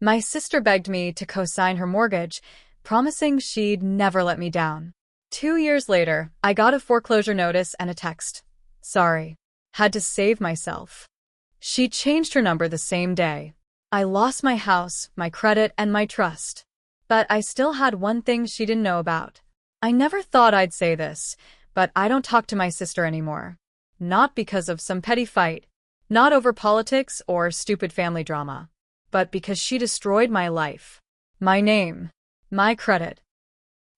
My sister begged me to co-sign her mortgage, promising she'd never let me down. 2 years later, I got a foreclosure notice and a text. Sorry. Had to save myself. She changed her number the same day. I lost my house, my credit, and my trust. But I still had one thing she didn't know about. I never thought I'd say this, but I don't talk to my sister anymore. Not because of some petty fight, not over politics or stupid family drama, but because she destroyed my life, my name, my credit,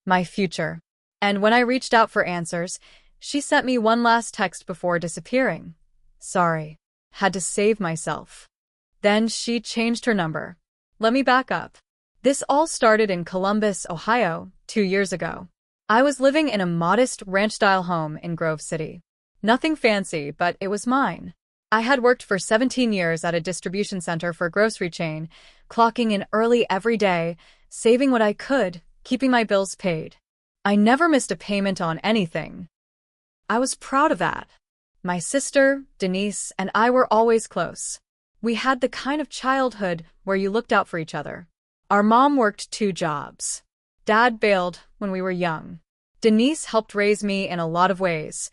my future. And when I reached out for answers, she sent me one last text before disappearing. Sorry. Had to save myself. Then she changed her number. Let me back up. This all started in Columbus, Ohio, 2 years ago. I was living in a modest ranch-style home in Grove City. Nothing fancy, but it was mine. I had worked for 17 years at a distribution center for a grocery chain, clocking in early every day, saving what I could, keeping my bills paid. I never missed a payment on anything. I was proud of that. My sister, Denise, and I were always close. We had the kind of childhood where you looked out for each other. Our mom worked 2 jobs. Dad bailed when we were young. Denise helped raise me in a lot of ways,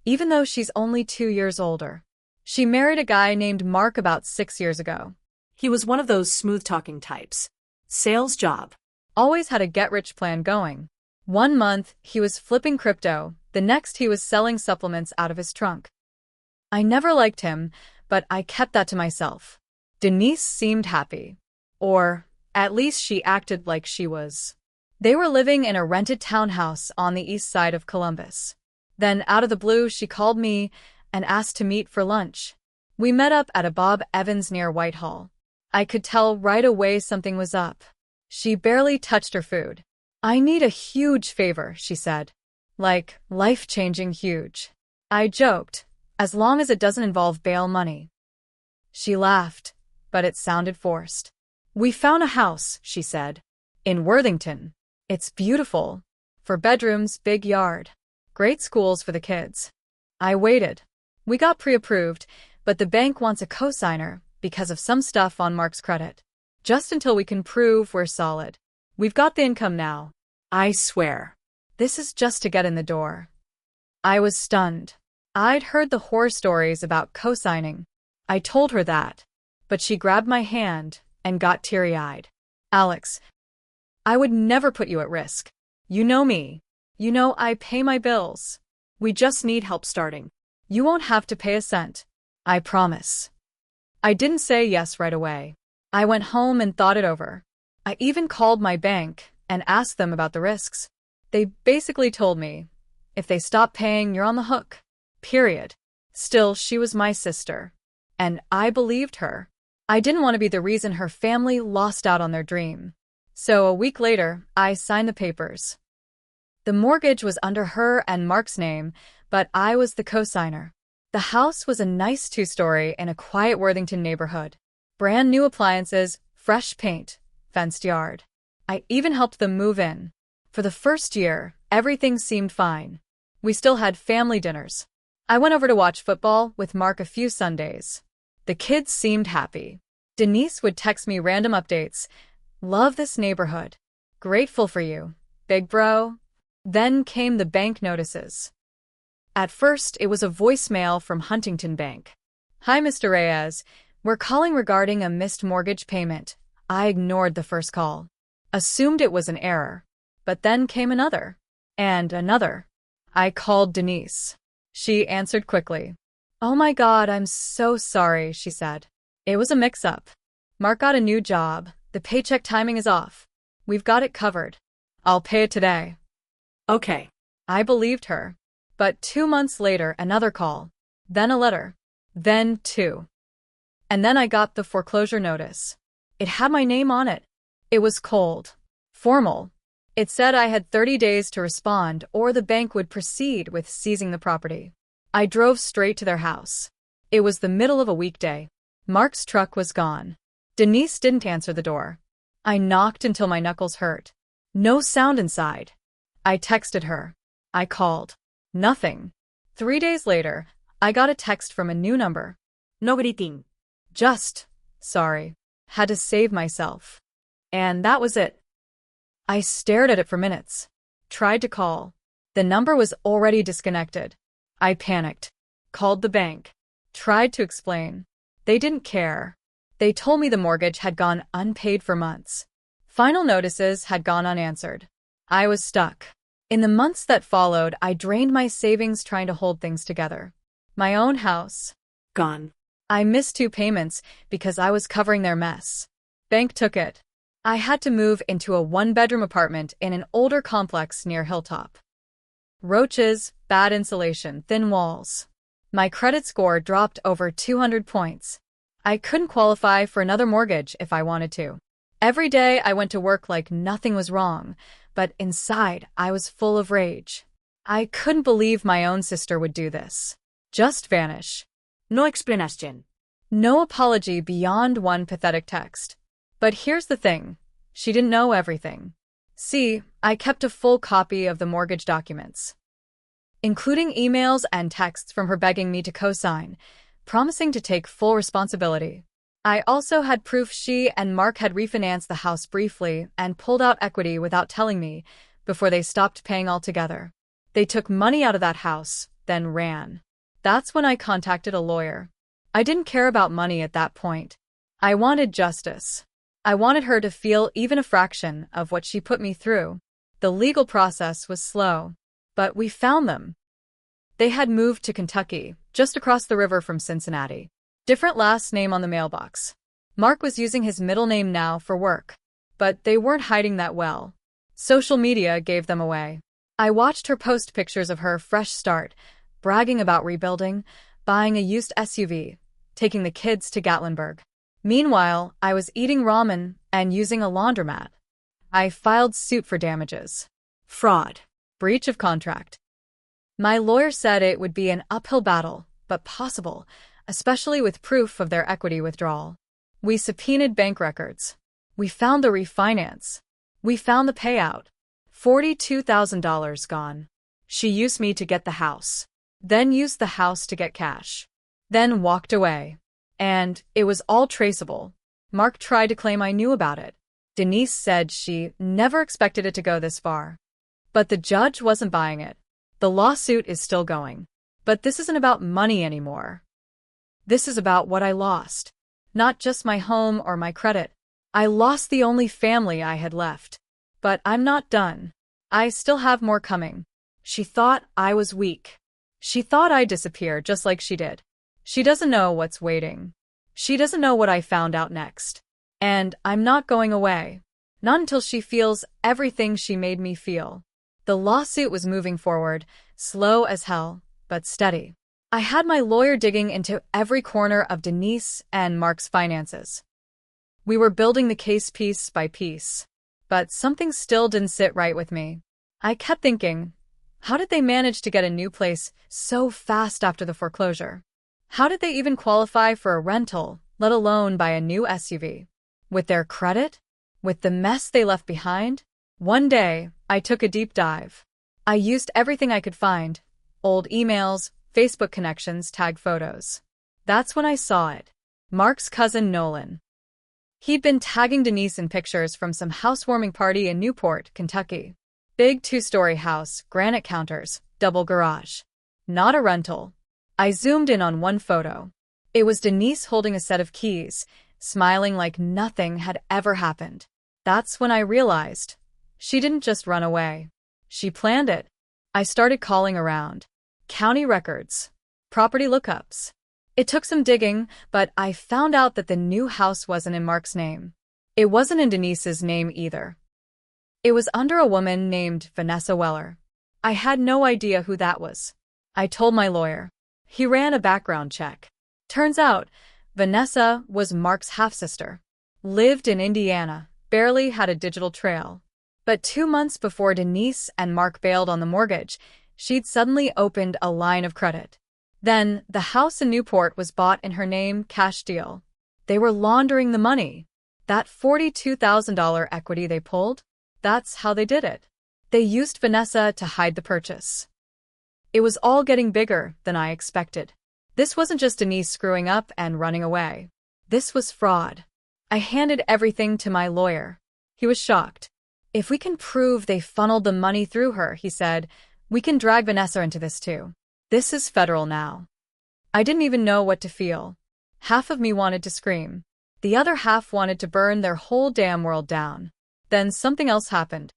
even though she's only 2 years older. She married a guy named Mark about 6 years ago. He was one of those smooth-talking types. Sales job. Always had a get-rich plan going. 1 month, he was flipping crypto. The next, he was selling supplements out of his trunk. I never liked him, but I kept that to myself. Denise seemed happy. Or, at least she acted like she was. They were living in a rented townhouse on the east side of Columbus. Then, out of the blue, she called me and asked to meet for lunch. We met up at a Bob Evans near Whitehall. I could tell right away something was up. She barely touched her food. I need a huge favor, she said. Like, life-changing huge. I joked, as long as it doesn't involve bail money. She laughed, but it sounded forced. We found a house, she said, in Worthington. It's beautiful. 4 bedrooms, big yard. Great schools for the kids. I waited. We got pre-approved, but the bank wants a cosigner because of some stuff on Mark's credit. Just until we can prove we're solid. We've got the income now. I swear. This is just to get in the door. I was stunned. I'd heard the horror stories about cosigning. I told her that, but she grabbed my hand and got teary-eyed. Alex, I would never put you at risk. You know me. You know I pay my bills. We just need help starting. You won't have to pay a cent. I promise. I didn't say yes right away. I went home and thought it over. I even called my bank and asked them about the risks. They basically told me, if they stop paying, you're on the hook. Period. Still, she was my sister. And I believed her. I didn't want to be the reason her family lost out on their dream. So a week later, I signed the papers. The mortgage was under her and Mark's name, but I was the cosigner. The house was a nice 2-story in a quiet Worthington neighborhood. Brand new appliances, fresh paint, fenced yard. I even helped them move in. For the first year, everything seemed fine. We still had family dinners. I went over to watch football with Mark a few Sundays. The kids seemed happy. Denise would text me random updates. Love this neighborhood. Grateful for you, big bro. Then came the bank notices. At first, it was a voicemail from Huntington Bank. Hi, Mr. Reyes. We're calling regarding a missed mortgage payment. I ignored the first call. Assumed it was an error. But then came another. And another. I called Denise. She answered quickly. Oh my God, I'm so sorry, she said. It was a mix-up. Mark got a new job. The paycheck timing is off. We've got it covered. I'll pay it today. Okay. I believed her. But 2 months later, another call. Then a letter. Then 2. And then I got the foreclosure notice. It had my name on it. It was cold. Formal. It said I had 30 days to respond or the bank would proceed with seizing the property. I drove straight to their house. It was the middle of a weekday. Mark's truck was gone. Denise didn't answer the door. I knocked until my knuckles hurt. No sound inside. I texted her. I called. Nothing. 3 days later, I got a text from a new number. No griting. Just, sorry. Had to save myself. And that was it. I stared at it for minutes. Tried to call. The number was already disconnected. I panicked. Called the bank. Tried to explain. They didn't care. They told me the mortgage had gone unpaid for months. Final notices had gone unanswered. I was stuck. In the months that followed, I drained my savings trying to hold things together. My own house. Gone. I missed 2 payments because I was covering their mess. Bank took it. I had to move into a 1-bedroom apartment in an older complex near Hilltop. Roaches, bad insulation, thin walls. My credit score dropped over 200 points. I couldn't qualify for another mortgage if I wanted to. Every day I went to work like nothing was wrong, but inside I was full of rage. I couldn't believe my own sister would do this. Just vanish. No explanation. No apology beyond one pathetic text. But here's the thing. She didn't know everything. See, I kept a full copy of the mortgage documents, including emails and texts from her begging me to co-sign, promising to take full responsibility. I also had proof she and Mark had refinanced the house briefly and pulled out equity without telling me before they stopped paying altogether. They took money out of that house, then ran. That's when I contacted a lawyer. I didn't care about money at that point. I wanted justice. I wanted her to feel even a fraction of what she put me through. The legal process was slow, but we found them. They had moved to Kentucky, just across the river from Cincinnati. Different last name on the mailbox. Mark was using his middle name now for work, but they weren't hiding that well. Social media gave them away. I watched her post pictures of her fresh start, bragging about rebuilding, buying a used SUV, taking the kids to Gatlinburg. Meanwhile, I was eating ramen and using a laundromat. I filed suit for damages. Fraud. Breach of contract. My lawyer said it would be an uphill battle, but possible, especially with proof of their equity withdrawal. We subpoenaed bank records. We found the refinance. We found the payout. $42,000 gone. She used me to get the house, then used the house to get cash, then walked away. And it was all traceable. Mark tried to claim I knew about it. Denise said she never expected it to go this far. But the judge wasn't buying it. The lawsuit is still going. But this isn't about money anymore. This is about what I lost. Not just my home or my credit. I lost the only family I had left. But I'm not done. I still have more coming. She thought I was weak. She thought I'd disappear just like she did. She doesn't know what's waiting. She doesn't know what I found out next. And I'm not going away. Not until she feels everything she made me feel. The lawsuit was moving forward, slow as hell, but steady. I had my lawyer digging into every corner of Denise and Mark's finances. We were building the case piece by piece. But something still didn't sit right with me. I kept thinking, how did they manage to get a new place so fast after the foreclosure? How did they even qualify for a rental, let alone buy a new SUV? With their credit? With the mess they left behind? One day, I took a deep dive. I used everything I could find. Old emails, Facebook connections, tagged photos. That's when I saw it. Mark's cousin Nolan. He'd been tagging Denise in pictures from some housewarming party in Newport, Kentucky. Big 2-story house, granite counters, double garage. Not a rental. I zoomed in on one photo. It was Denise holding a set of keys, smiling like nothing had ever happened. That's when I realized. She didn't just run away. She planned it. I started calling around. County records. Property lookups. It took some digging, but I found out that the new house wasn't in Mark's name. It wasn't in Denise's name either. It was under a woman named Vanessa Weller. I had no idea who that was. I told my lawyer. He ran a background check. Turns out, Vanessa was Mark's half-sister. Lived in Indiana, barely had a digital trail. But 2 months before Denise and Mark bailed on the mortgage, she'd suddenly opened a line of credit. Then, the house in Newport was bought in her name, cash deal. They were laundering the money. That $42,000 equity they pulled? That's how they did it. They used Vanessa to hide the purchase. It was all getting bigger than I expected. This wasn't just Denise screwing up and running away. This was fraud. I handed everything to my lawyer. He was shocked. If we can prove they funneled the money through her, he said, we can drag Vanessa into this too. This is federal now. I didn't even know what to feel. Half of me wanted to scream. The other half wanted to burn their whole damn world down. Then something else happened.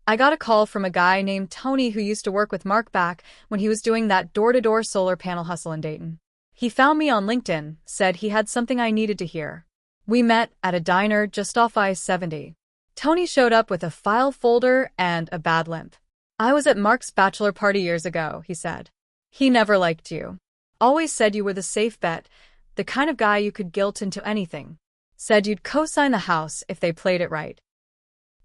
I got a call from a guy named Tony who used to work with Mark back when he was doing that door-to-door solar panel hustle in Dayton. He found me on LinkedIn, said he had something I needed to hear. We met at a diner just off I-70. Tony showed up with a file folder and a bad limp. I was at Mark's bachelor party years ago, he said. He never liked you. Always said you were the safe bet, the kind of guy you could guilt into anything. Said you'd co-sign the house if they played it right.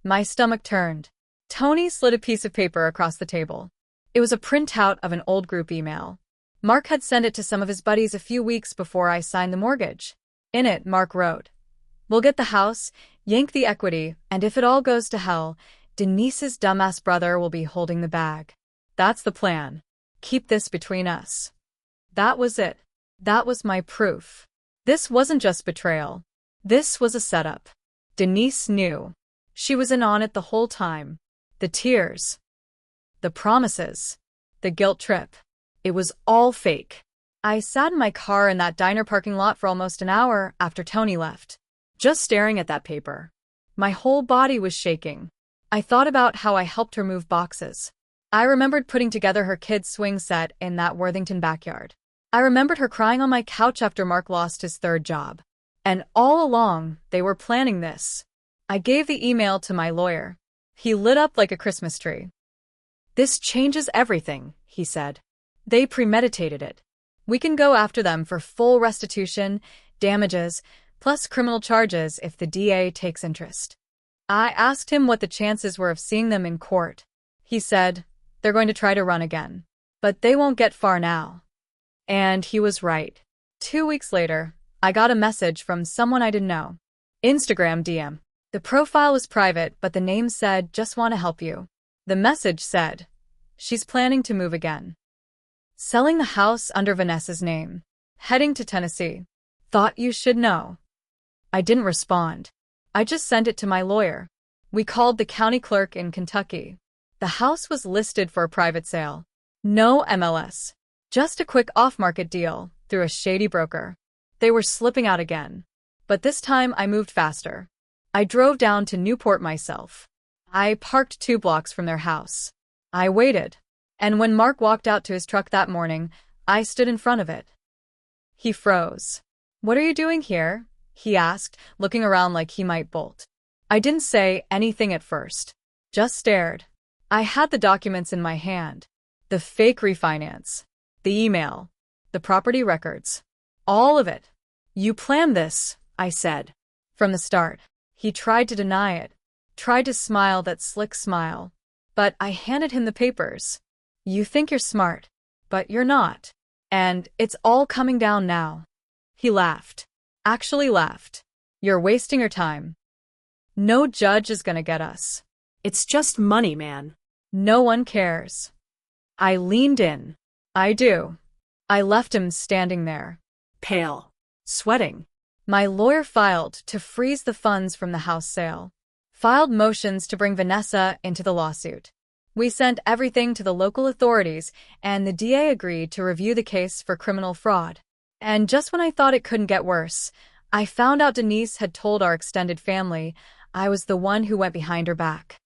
My stomach turned. Tony slid a piece of paper across the table. It was a printout of an old group email. Mark had sent it to some of his buddies a few weeks before I signed the mortgage. In it, Mark wrote, "We'll get the house, yank the equity, and if it all goes to hell, Denise's dumbass brother will be holding the bag. That's the plan. Keep this between us." That was it. That was my proof. This wasn't just betrayal. This was a setup. Denise knew. She was in on it the whole time. The tears. The promises. The guilt trip. It was all fake. I sat in my car in that diner parking lot for almost an hour after Tony left, just staring at that paper. My whole body was shaking. I thought about how I helped her move boxes. I remembered putting together her kids' swing set in that Worthington backyard. I remembered her crying on my couch after Mark lost his third job. And all along, they were planning this. I gave the email to my lawyer. He lit up like a Christmas tree. "This changes everything," he said. "They premeditated it. We can go after them for full restitution, damages, plus criminal charges if the DA takes interest." I asked him what the chances were of seeing them in court. He said, "They're going to try to run again. But they won't get far now." And he was right. 2 weeks later, I got a message from someone I didn't know. Instagram DM. The profile was private, but the name said, "Just want to help you." The message said, "She's planning to move again. Selling the house under Vanessa's name. Heading to Tennessee. Thought you should know." I didn't respond. I just sent it to my lawyer. We called the county clerk in Kentucky. The house was listed for a private sale. No MLS. Just a quick off-market deal through a shady broker. They were slipping out again. But this time I moved faster. I drove down to Newport myself. I parked 2 blocks from their house. I waited. And when Mark walked out to his truck that morning, I stood in front of it. He froze. "What are you doing here?" he asked, looking around like he might bolt. I didn't say anything at first. Just stared. I had the documents in my hand. The fake refinance. The email. The property records. All of it. "You planned this," I said. "From the start." He tried to deny it. Tried to smile that slick smile. But I handed him the papers. "You think you're smart. But you're not. And it's all coming down now." He laughed. Actually laughed. "You're wasting your time. No judge is gonna get us. It's just money, man." No one cares." I leaned in. "I do." I left him standing there. Pale. Sweating. My lawyer filed to freeze the funds from the house sale. Filed motions to bring Vanessa into the lawsuit. We sent everything to the local authorities, and the DA agreed to review the case for criminal fraud. And just when I thought it couldn't get worse, I found out Denise had told our extended family I was the one who went behind her back.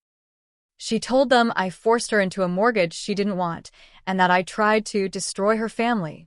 She told them I forced her into a mortgage she didn't want, and that I tried to destroy her family.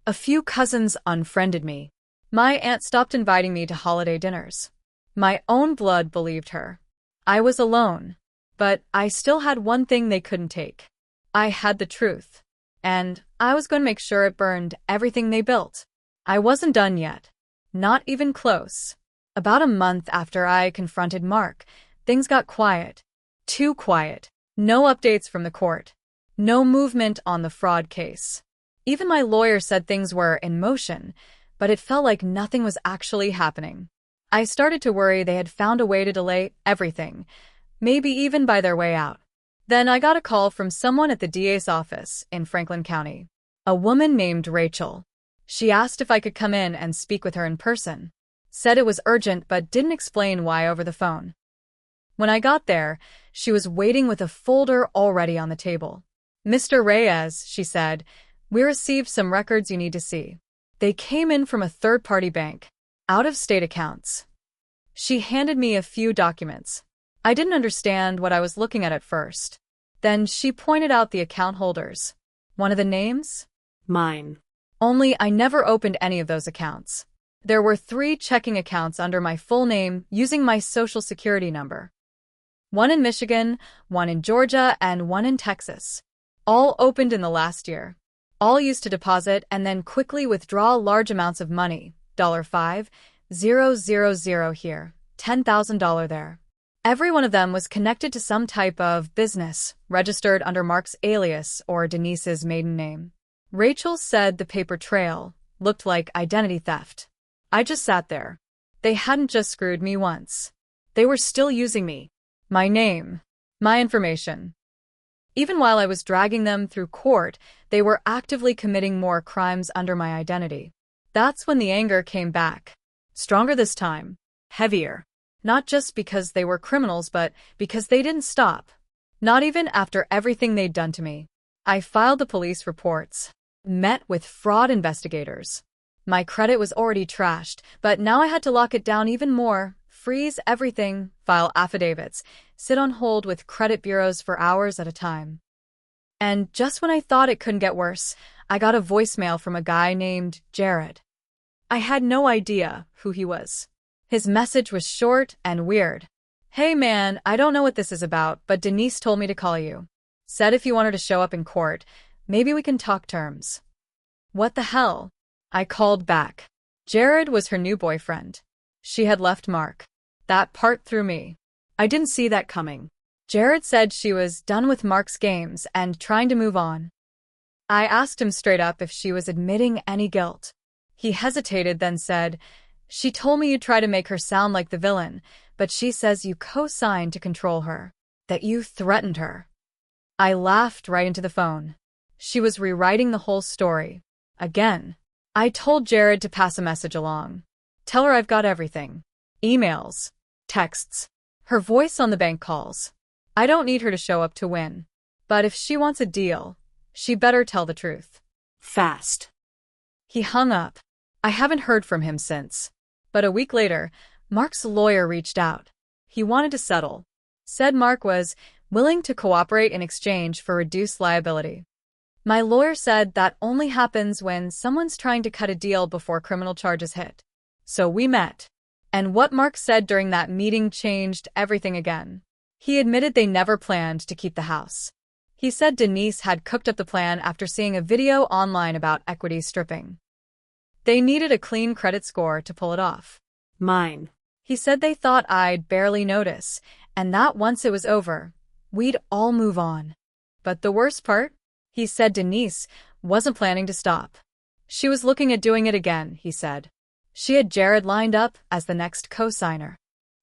A few cousins unfriended me. My aunt stopped inviting me to holiday dinners. My own blood believed her. I was alone. But I still had one thing they couldn't take. I had the truth. And I was going to make sure it burned everything they built. I wasn't done yet. Not even close. About a month after I confronted Mark, things got quiet. Too quiet. No updates from the court. No movement on the fraud case. Even my lawyer said things were in motion, but it felt like nothing was actually happening. I started to worry they had found a way to delay everything, maybe even buy their way out. Then I got a call from someone at the DA's office in Franklin County. A woman named Rachel. She asked if I could come in and speak with her in person. Said it was urgent but didn't explain why over the phone. When I got there, she was waiting with a folder already on the table. "Mr. Reyes," she said, "we received some records you need to see. They came in from a third-party bank. Out-of-state accounts." She handed me a few documents. I didn't understand what I was looking at first. Then she pointed out the account holders. "One of the names?" Mine. Only I never opened any of those accounts. There were 3 checking accounts under my full name using my social security number. One in Michigan, one in Georgia, and one in Texas. All opened in the last year. All used to deposit and then quickly withdraw large amounts of money. $5,000 here, $10,000 there. Every one of them was connected to some type of business, registered under Mark's alias or Denise's maiden name. Rachel said the paper trail looked like identity theft. I just sat there. They hadn't just screwed me once. They were still using me. My name. My information. Even while I was dragging them through court, they were actively committing more crimes under my identity. That's when the anger came back. Stronger this time. Heavier. Not just because they were criminals, but because they didn't stop. Not even after everything they'd done to me. I filed the police reports. Met with fraud investigators. My credit was already trashed, but now I had to lock it down even more. Freeze everything, file affidavits, sit on hold with credit bureaus for hours at a time. And just when I thought it couldn't get worse, I got a voicemail from a guy named Jared. I had no idea who he was. His message was short and weird. "Hey man, I don't know what this is about, but Denise told me to call you. Said if you wanted to show up in court, maybe we can talk terms." What the hell? I called back. Jared was her new boyfriend. She had left Mark. That part threw me. I didn't see that coming. Jared said she was done with Mark's games and trying to move on. I asked him straight up if she was admitting any guilt. He hesitated, then said, "She told me you'd try to make her sound like the villain, but she says you co-signed to control her, that you threatened her." I laughed right into the phone. She was rewriting the whole story. Again. I told Jared to pass a message along. Tell her I've got everything. Emails. Texts. Her voice on the bank calls. I don't need her to show up to win. But if she wants a deal, she better tell the truth. Fast. He hung up. I haven't heard from him since. But a week later, Mark's lawyer reached out. He wanted to settle. Said Mark was willing to cooperate in exchange for reduced liability. My lawyer said that only happens when someone's trying to cut a deal before criminal charges hit. So we met. And what Mark said during that meeting changed everything again. He admitted they never planned to keep the house. He said Denise had cooked up the plan after seeing a video online about equity stripping. They needed a clean credit score to pull it off. Mine. He said they thought I'd barely notice, and that once it was over, we'd all move on. But the worst part? He said Denise wasn't planning to stop. She was looking at doing it again, he said. She had Jared lined up as the next co-signer.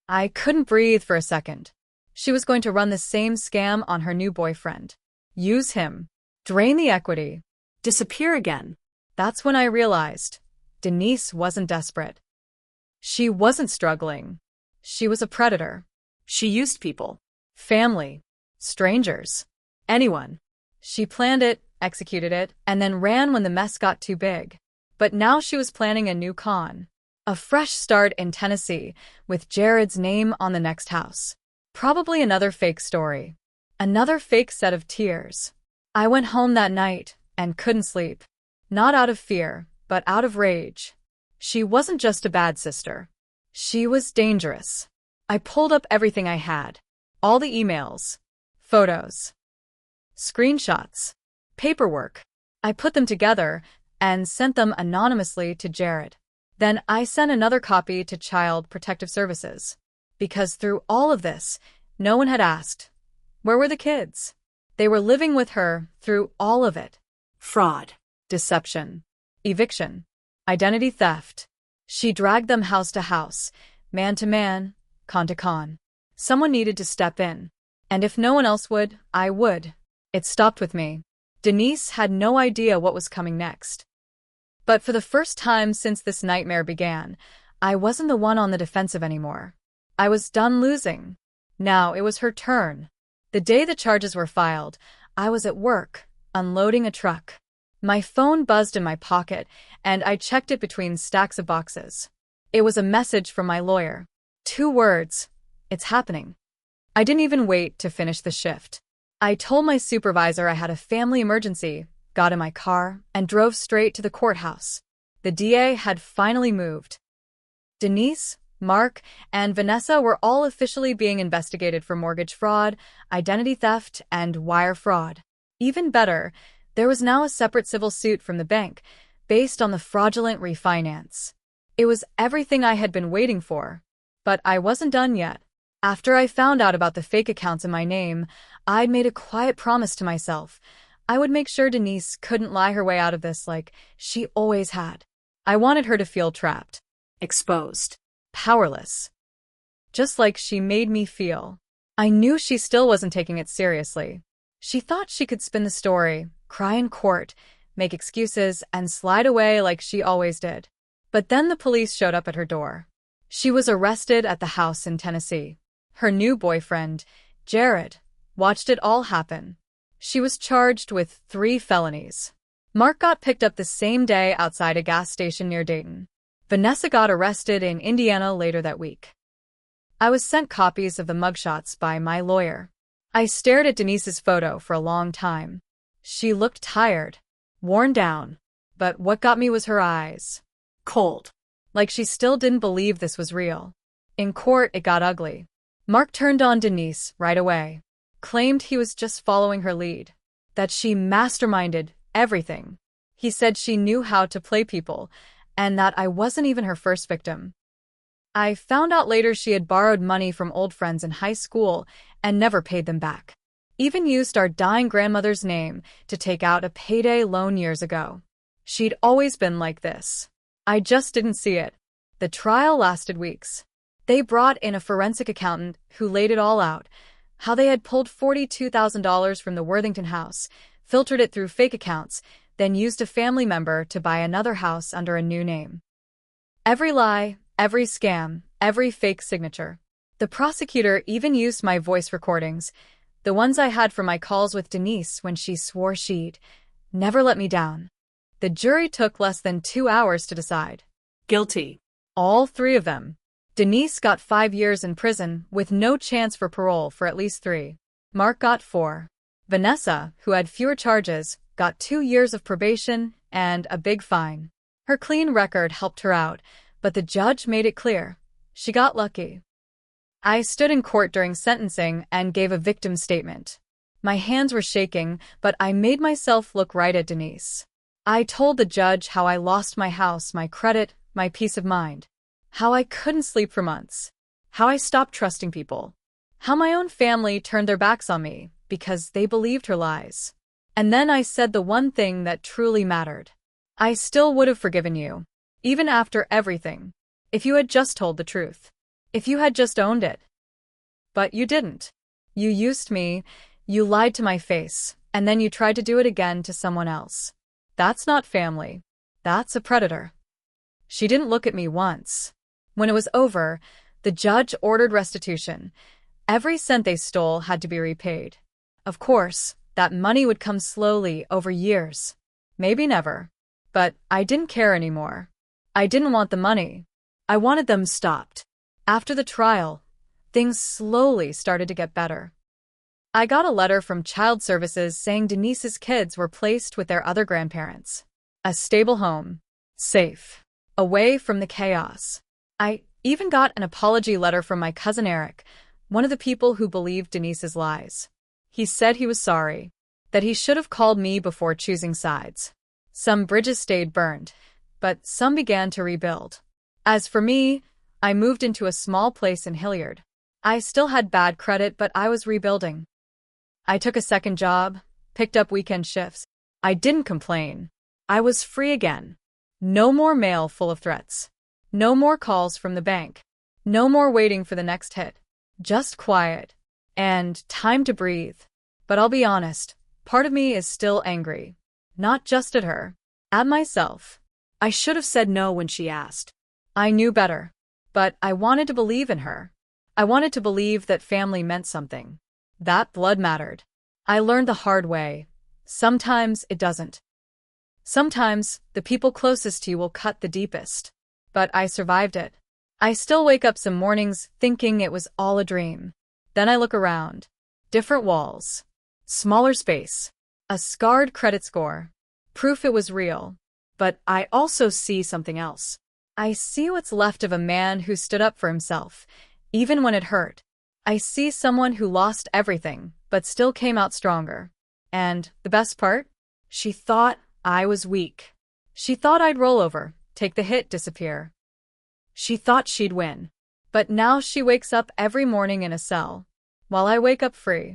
I couldn't breathe for a second. She was going to run the same scam on her new boyfriend. Use him. Drain the equity. Disappear again. That's when I realized Denise wasn't desperate. She wasn't struggling. She was a predator. She used people. Family. Strangers. Anyone. She planned it, executed it, and then ran when the mess got too big. But now she was planning a new con. A fresh start in Tennessee, with Jared's name on the next house. Probably another fake story. Another fake set of tears. I went home that night and couldn't sleep. Not out of fear, but out of rage. She wasn't just a bad sister. She was dangerous. I pulled up everything I had. All the emails. Photos. Screenshots. Paperwork. I put them together and sent them anonymously to Jared. Then I sent another copy to Child Protective Services. Because through all of this, no one had asked, where were the kids? They were living with her through all of it. Fraud. Deception. Eviction. Identity theft. She dragged them house to house, man to man, con to con. Someone needed to step in. And if no one else would, I would. It stopped with me. Denise had no idea what was coming next. But for the first time since this nightmare began, I wasn't the one on the defensive anymore. I was done losing. Now it was her turn. The day the charges were filed, I was at work, unloading a truck. My phone buzzed in my pocket, and I checked it between stacks of boxes. It was a message from my lawyer. 2 words. It's happening. I didn't even wait to finish the shift. I told my supervisor I had a family emergency, got in my car, and drove straight to the courthouse. The DA had finally moved. Denise, Mark, and Vanessa were all officially being investigated for mortgage fraud, identity theft, and wire fraud. Even better, there was now a separate civil suit from the bank, based on the fraudulent refinance. It was everything I had been waiting for. But I wasn't done yet. After I found out about the fake accounts in my name, I'd made a quiet promise to myself. I would make sure Denise couldn't lie her way out of this like she always had. I wanted her to feel trapped, Exposed. powerless, just like she made me feel. I knew she still wasn't taking it seriously. She thought she could spin the story, cry in court, make excuses, and slide away like she always did. But then the police showed up at her door. She was arrested at the house in Tennessee. Her new boyfriend, Jared, watched it all happen. She was charged with 3 felonies. Mark got picked up the same day outside a gas station near Dayton. Vanessa got arrested in Indiana later that week. I was sent copies of the mugshots by my lawyer. I stared at Denise's photo for a long time. She looked tired, worn down, but what got me was her eyes. Cold. Like she still didn't believe this was real. In court, it got ugly. Mark turned on Denise right away, claimed he was just following her lead, that she masterminded everything. He said she knew how to play people, and that I wasn't even her first victim. I found out later she had borrowed money from old friends in high school and never paid them back. Even used our dying grandmother's name to take out a payday loan years ago. She'd always been like this. I just didn't see it. The trial lasted weeks. They brought in a forensic accountant who laid it all out, how they had pulled $42,000 from the Worthington house, filtered it through fake accounts, then used a family member to buy another house under a new name. Every lie, every scam, every fake signature. The prosecutor even used my voice recordings, the ones I had from my calls with Denise when she swore she'd never let me down. The jury took less than 2 hours to decide. Guilty. All 3 of them. Denise got 5 years in prison with no chance for parole for at least 3. Mark got 4. Vanessa, who had fewer charges, got 2 years of probation and a big fine. Her clean record helped her out, but the judge made it clear. She got lucky. I stood in court during sentencing and gave a victim statement. My hands were shaking, but I made myself look right at Denise. I told the judge how I lost my house, my credit, my peace of mind. How I couldn't sleep for months. How I stopped trusting people. How my own family turned their backs on me because they believed her lies. And then I said the one thing that truly mattered. I still would have forgiven you, even after everything, if you had just told the truth. If you had just owned it. But you didn't. You used me, you lied to my face, and then you tried to do it again to someone else. That's not family. That's a predator. She didn't look at me once. When it was over, the judge ordered restitution. Every cent they stole had to be repaid. Of course, that money would come slowly over years. Maybe never. But I didn't care anymore. I didn't want the money. I wanted them stopped. After the trial, things slowly started to get better. I got a letter from Child Services saying Denise's kids were placed with their other grandparents. A stable home. Safe. Away from the chaos. I even got an apology letter from my cousin Eric, one of the people who believed Denise's lies. He said he was sorry, that he should have called me before choosing sides. Some bridges stayed burned, but some began to rebuild. As for me, I moved into a small place in Hilliard. I still had bad credit, but I was rebuilding. I took a second job, picked up weekend shifts. I didn't complain. I was free again. No more mail full of threats. No more calls from the bank. No more waiting for the next hit. Just quiet. And time to breathe. But I'll be honest, part of me is still angry. Not just at her. At myself. I should have said no when she asked. I knew better. But I wanted to believe in her. I wanted to believe that family meant something. That blood mattered. I learned the hard way. Sometimes it doesn't. Sometimes the people closest to you will cut the deepest. But I survived it. I still wake up some mornings thinking it was all a dream. Then I look around. Different walls. Smaller space. A scarred credit score. Proof it was real. But I also see something else. I see what's left of a man who stood up for himself, even when it hurt. I see someone who lost everything, but still came out stronger. And the best part? She thought I was weak. She thought I'd roll over, take the hit, disappear. She thought she'd win. But now she wakes up every morning in a cell, while I wake up free.